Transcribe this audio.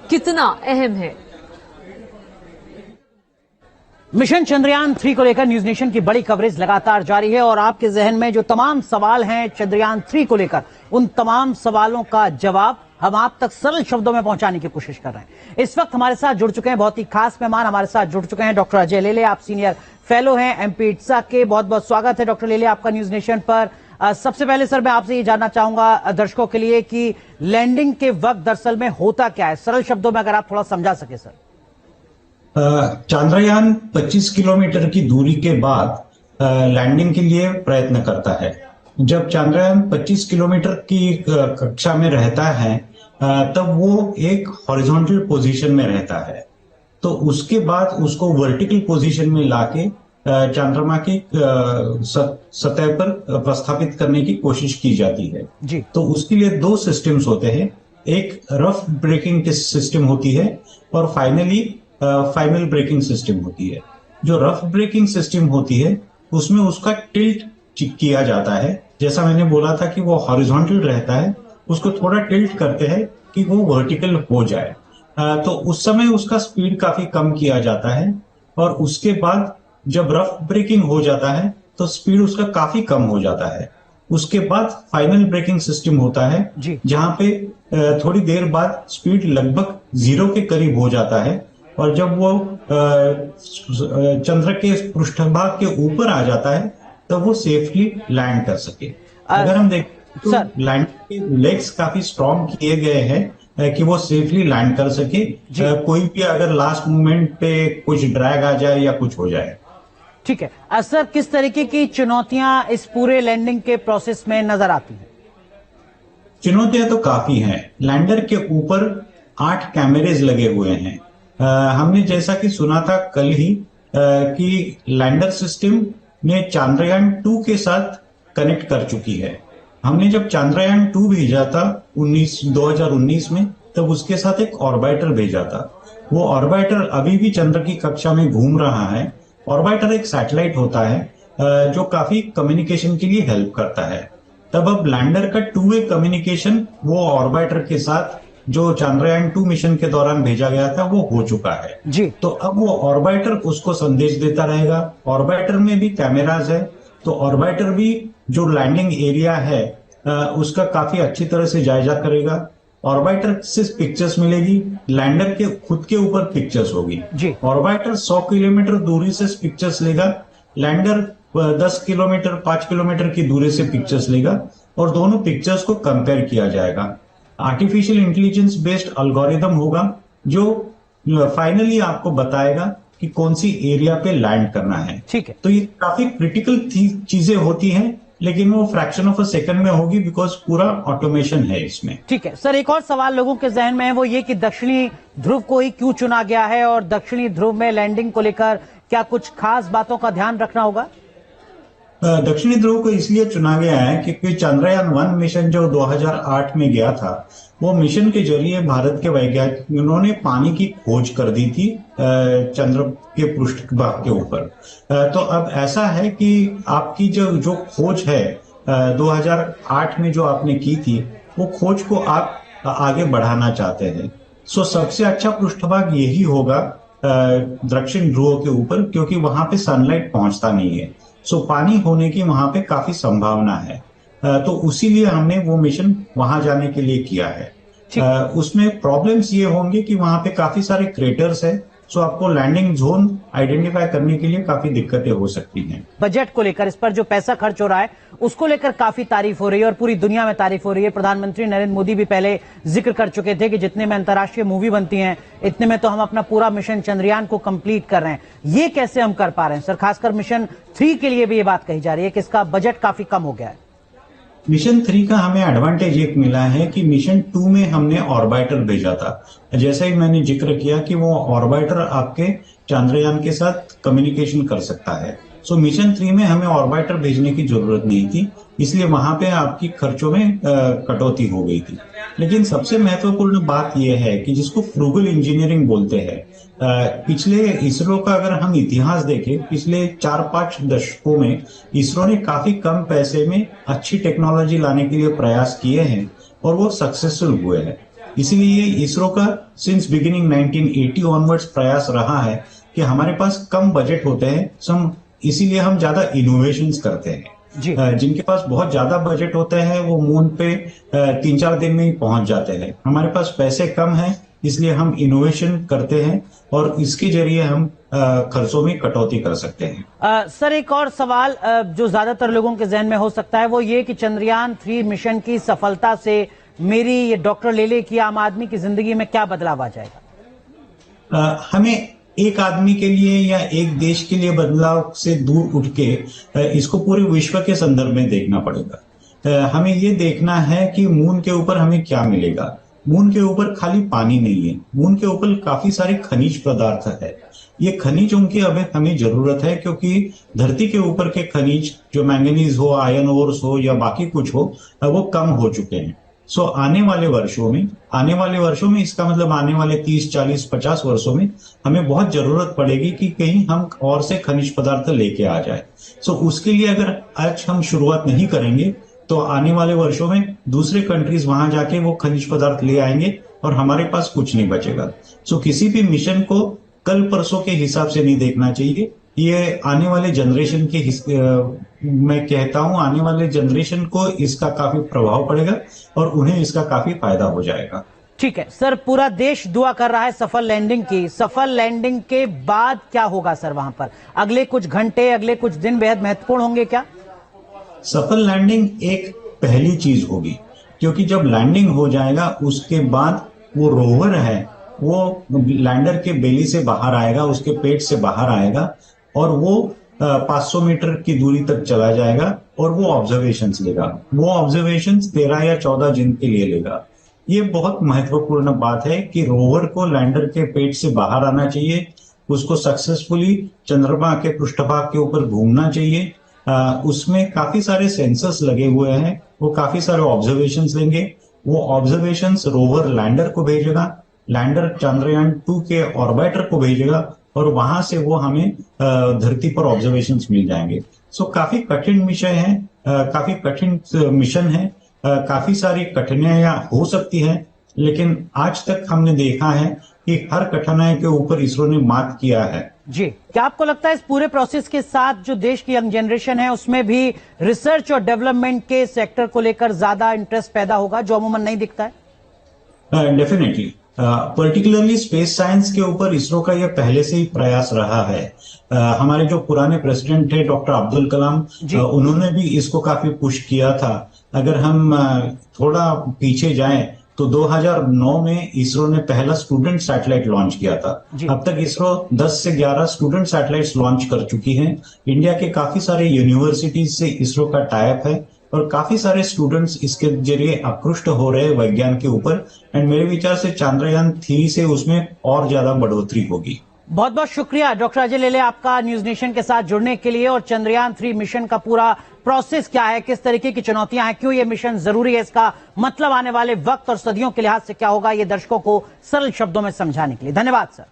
कितना अहम है। मिशन चंद्रयान 3 को लेकर न्यूज नेशन की बड़ी कवरेज लगातार जारी है और आपके जहन में जो तमाम सवाल हैं चंद्रयान 3 को लेकर, उन तमाम सवालों का जवाब हम आप तक सरल शब्दों में पहुंचाने की कोशिश कर रहे हैं। इस वक्त हमारे साथ जुड़ चुके हैं बहुत ही खास मेहमान, हमारे साथ जुड़ चुके हैं डॉक्टर अजय लेले। आप सीनियर फेलो हैं एमपी इट्सा के। बहुत बहुत स्वागत है डॉक्टर लेले आपका न्यूज नेशन पर। सबसे पहले सर मैं आपसे ये जानना चाहूंगा दर्शकों के लिए कि लैंडिंग के वक्त दरअसल में होता क्या है, सरल शब्दों में अगर आप थोड़ा समझा सके सर। चांद्रयान 25 किलोमीटर की दूरी के बाद लैंडिंग के लिए प्रयत्न करता है। जब चांद्रयान 25 किलोमीटर की कक्षा में रहता है तब वो एक हॉरिजॉन्टल पोजीशन में रहता है, तो उसके बाद उसको वर्टिकल पोजीशन में लाके चंद्रमा की सतह पर प्रस्थापित करने की कोशिश की जाती है जी। तो उसके लिए दो सिस्टम्स होते हैं, एक रफ ब्रेकिंग सिस्टम होती है और फाइनल ब्रेकिंग सिस्टम होती है। जो रफ ब्रेकिंग सिस्टम होती है उसमें उसका टिल्ट किया जाता है। जैसा मैंने बोला था कि वो हॉरिजॉन्टल रहता है, उसको थोड़ा टिल्ट करते हैं कि वो वर्टिकल हो जाए। तो उस समय उसका स्पीड काफी कम किया जाता है और उसके बाद जब रफ ब्रेकिंग हो जाता है तो स्पीड उसका काफी कम हो जाता है। उसके बाद फाइनल ब्रेकिंग सिस्टम होता है जहां पे थोड़ी देर बाद स्पीड लगभग 0 के करीब हो जाता है और जब वो चंद्र के पृष्ठभाग के ऊपर आ जाता है तब वो सेफली लैंड कर सके। अगर हम देखें तो लैंड के लेग्स काफी स्ट्रॉन्ग किए गए हैं कि वो सेफली लैंड कर सके। कोई भी अगर लास्ट मोमेंट पे कुछ ड्रैग आ जाए या कुछ हो जाए। ठीक है सर, किस तरीके की चुनौतियां इस पूरे लैंडिंग के प्रोसेस में नजर आती हैं? चुनौतियां तो काफी हैं। लैंडर के ऊपर 8 कैमरेज लगे हुए हैं। हमने जैसा कि सुना था कल ही कि लैंडर सिस्टम ने चांद्रयान 2 के साथ कनेक्ट कर चुकी है। हमने जब चांद्रयान 2 भेजा था 2019 में, तब उसके साथ एक ऑर्बिटर भेजा था। वो ऑर्बिटर अभी भी चंद्र की कक्षा में घूम रहा है। ऑर्बिटर एक सैटेलाइट होता है जो काफी कम्युनिकेशन के लिए हेल्प करता है। तब अब लैंडर का 2 वे कम्युनिकेशन वो ऑर्बिटर के साथ जो चांद्रयान 2 मिशन के दौरान भेजा गया था वो हो चुका है जी। तो अब वो ऑर्बिटर उसको संदेश देता रहेगा। ऑर्बिटर में भी कैमराज है, तो ऑर्बिटर भी जो लैंडिंग एरिया है उसका काफी अच्छी तरह से जायजा करेगा। ऑर्बिटर से पिक्चर्स मिलेगी, लैंडर के खुद के ऊपर पिक्चर्स होगी। ऑर्बिटर 100 किलोमीटर दूरी से पिक्चर्स लेगा, लैंडर 10 किलोमीटर 5 किलोमीटर की दूरी से पिक्चर्स लेगा और दोनों पिक्चर्स को कंपेयर किया जाएगा। आर्टिफिशियल इंटेलिजेंस बेस्ड एल्गोरिथम होगा जो फाइनली आपको बताएगा कि कौन सी एरिया पे लैंड करना है। ठीक है, तो ये काफी क्रिटिकल चीजें होती हैं, लेकिन वो फ्रैक्शन ऑफ अ सेकंड में होगी बिकॉज पूरा ऑटोमेशन है इसमें। ठीक है सर, एक और सवाल लोगों के जहन में है वो ये कि दक्षिणी ध्रुव को ही क्यों चुना गया है और दक्षिणी ध्रुव में लैंडिंग को लेकर क्या कुछ खास बातों का ध्यान रखना होगा? दक्षिणी ध्रुव को इसलिए चुना गया है क्योंकि चंद्रयान 1 मिशन जो 2008 में गया था, वो मिशन के जरिए भारत के वैज्ञानिकों ने पानी की खोज कर दी थी चंद्र के पृष्ठभाग के ऊपर। तो अब ऐसा है कि आपकी जो खोज है 2008 में जो आपने की थी, वो खोज को आप आगे बढ़ाना चाहते हैं। सो सबसे अच्छा पृष्ठभाग यही होगा दक्षिण ध्रुव के ऊपर, क्योंकि वहां पे सनलाइट पहुंचता नहीं है। सो पानी होने की वहां पे काफी संभावना है। तो उसीलिए हमने वो मिशन वहां जाने के लिए किया है। उसमें प्रॉब्लम्स ये होंगे कि वहां पे काफी सारे क्रेटर्स है, सो आपको लैंडिंग जोन आइडेंटिफाई करने के लिए काफी दिक्कतें हो सकती हैं। बजट को लेकर, इस पर जो पैसा खर्च हो रहा है उसको लेकर काफी तारीफ हो रही है और पूरी दुनिया में तारीफ हो रही है। प्रधानमंत्री नरेंद्र मोदी भी पहले जिक्र कर चुके थे कि जितने में अंतर्राष्ट्रीय मूवी बनती हैं इतने में तो हम अपना पूरा मिशन चंद्रयान को कंप्लीट कर रहे हैं। ये कैसे हम कर पा रहे हैं सर? खासकर मिशन 3 के लिए भी ये बात कही जा रही है कि इसका बजट काफी कम हो गया है। मिशन 3 का हमें एडवांटेज एक मिला है कि मिशन 2 में हमने ऑर्बिटर भेजा था। जैसा ही मैंने जिक्र किया कि वो ऑर्बिटर आपके चंद्रयान के साथ कम्युनिकेशन कर सकता है। सो मिशन 3 में हमें ऑर्बिटर भेजने की जरूरत नहीं थी, इसलिए वहां पे आपकी खर्चों में कटौती हो गई थी। लेकिन सबसे महत्वपूर्ण बात यह है कि जिसको फ्रूगल इंजीनियरिंग बोलते हैं, पिछले इसरो का अगर हम इतिहास देखें, पिछले 4-5 दशकों में इसरो ने काफी कम पैसे में अच्छी टेक्नोलॉजी लाने के लिए प्रयास किए हैं और वो सक्सेसफुल हुए हैं। इसीलिए इसरो का सिंस बिगिनिंग 1980 ऑनवर्ड्स प्रयास रहा है कि हमारे पास कम बजट होते हैं, इसीलिए हम ज्यादा इनोवेशंस करते हैं। जी। जिनके पास बहुत ज्यादा बजट होते हैं वो मून पे 3-4 दिन में ही पहुंच जाते हैं। हमारे पास पैसे कम हैं, इसलिए हम इनोवेशन करते हैं और इसके जरिए हम खर्चों में कटौती कर सकते हैं। सर, एक और सवाल जो ज्यादातर लोगों के जहन में हो सकता है वो ये कि चंद्रयान 3 मिशन की सफलता से मेरी ये डॉक्टर लेले की आम आदमी की जिंदगी में क्या बदलाव आ जाएगा? हमें एक आदमी के लिए या एक देश के लिए बदलाव से दूर उठ के इसको पूरे विश्व के संदर्भ में देखना पड़ेगा। हमें ये देखना है कि मून के ऊपर हमें क्या मिलेगा। मून के ऊपर खाली पानी नहीं है, मून के ऊपर काफी सारे खनिज पदार्थ है। ये खनिजों की अब हमें जरूरत है क्योंकि धरती के ऊपर के खनिज जो मैंगनीज हो, आयरन ओर्स हो या बाकी कुछ हो, वो कम हो चुके हैं। सो आने वाले वर्षों में इसका मतलब आने वाले 30, 40, 50 वर्षों में हमें बहुत जरूरत पड़ेगी कि कहीं हम और से खनिज पदार्थ लेके आ जाए। सो उसके लिए अगर आज हम शुरुआत नहीं करेंगे तो आने वाले वर्षों में दूसरे कंट्रीज वहां जाके वो खनिज पदार्थ ले आएंगे और हमारे पास कुछ नहीं बचेगा। सो किसी भी मिशन को कल परसों के हिसाब से नहीं देखना चाहिए। ये आने वाले जनरेशन के मैं कहता हूं आने वाले जनरेशन को इसका काफी प्रभाव पड़ेगा और उन्हें इसका काफी फायदा हो जाएगा। ठीक है सर, पूरा देश दुआ कर रहा है सफल लैंडिंग की। सफल लैंडिंग के बाद क्या होगा सर वहां पर? अगले कुछ घंटे, अगले कुछ दिन बेहद महत्वपूर्ण होंगे क्या? सफल लैंडिंग एक पहली चीज होगी क्योंकि जब लैंडिंग हो जाएगा उसके बाद वो रोवर है वो लैंडर के बेली से बाहर आएगा, उसके पेट से बाहर आएगा और वो 500 मीटर की दूरी तक चला जाएगा और वो ऑब्जर्वेशंस लेगा। वो ऑब्जर्वेशंस 13 या 14 दिन के लिए लेगा। ये बहुत महत्वपूर्ण बात है कि रोवर को लैंडर के पेट से बाहर आना चाहिए, उसको सक्सेसफुली चंद्रमा के पृष्ठभाग के ऊपर घूमना चाहिए। उसमें काफी सारे सेंसर्स लगे हुए हैं, वो काफी सारे ऑब्जर्वेशंस लेंगे। वो ऑब्जर्वेशंस रोवर लैंडर को भेजेगा, लैंडर चंद्रयान 2 के ऑर्बिटर को भेजेगा और वहां से वो हमें धरती पर ऑब्जर्वेशंस मिल जाएंगे। सो काफी कठिन विषय है, काफी कठिन मिशन है, काफी सारी कठिनाइयां हो सकती हैं, लेकिन आज तक हमने देखा है कि हर कठिनाई के ऊपर इसरो ने मात किया है। जी, क्या आपको लगता है इस पूरे प्रोसेस के साथ जो देश की यंग जनरेशन है उसमें भी रिसर्च और डेवलपमेंट के सेक्टर को लेकर ज्यादा इंटरेस्ट पैदा होगा जो अमूमन नहीं दिखता है? डेफिनेटली, पर्टिकुलरली स्पेस साइंस के ऊपर इसरो का यह पहले से ही प्रयास रहा है। हमारे जो पुराने प्रेसिडेंट थे डॉक्टर अब्दुल कलाम, उन्होंने भी इसको काफी पुश किया था। अगर हम थोड़ा पीछे जाएं तो 2009 में इसरो ने पहला स्टूडेंट सैटेलाइट लॉन्च किया था। अब तक इसरो 10 से 11 स्टूडेंट सैटेलाइट्स लॉन्च कर चुकी है। इंडिया के काफी सारे यूनिवर्सिटीज से इसरो का टाइप है और काफी सारे स्टूडेंट्स इसके जरिए आकृष्ट हो रहे हैं विज्ञान के ऊपर। एंड मेरे विचार से चंद्रयान 3 से उसमें और ज्यादा बढ़ोतरी होगी। बहुत बहुत शुक्रिया डॉक्टर अजय लेले आपका न्यूज नेशन के साथ जुड़ने के लिए। और चंद्रयान 3 मिशन का पूरा प्रोसेस क्या है, किस तरीके की चुनौतियां हैं, क्यों ये मिशन जरूरी है, इसका मतलब आने वाले वक्त और सदियों के लिहाज से क्या होगा, ये दर्शकों को सरल शब्दों में समझाने के लिए धन्यवाद सर।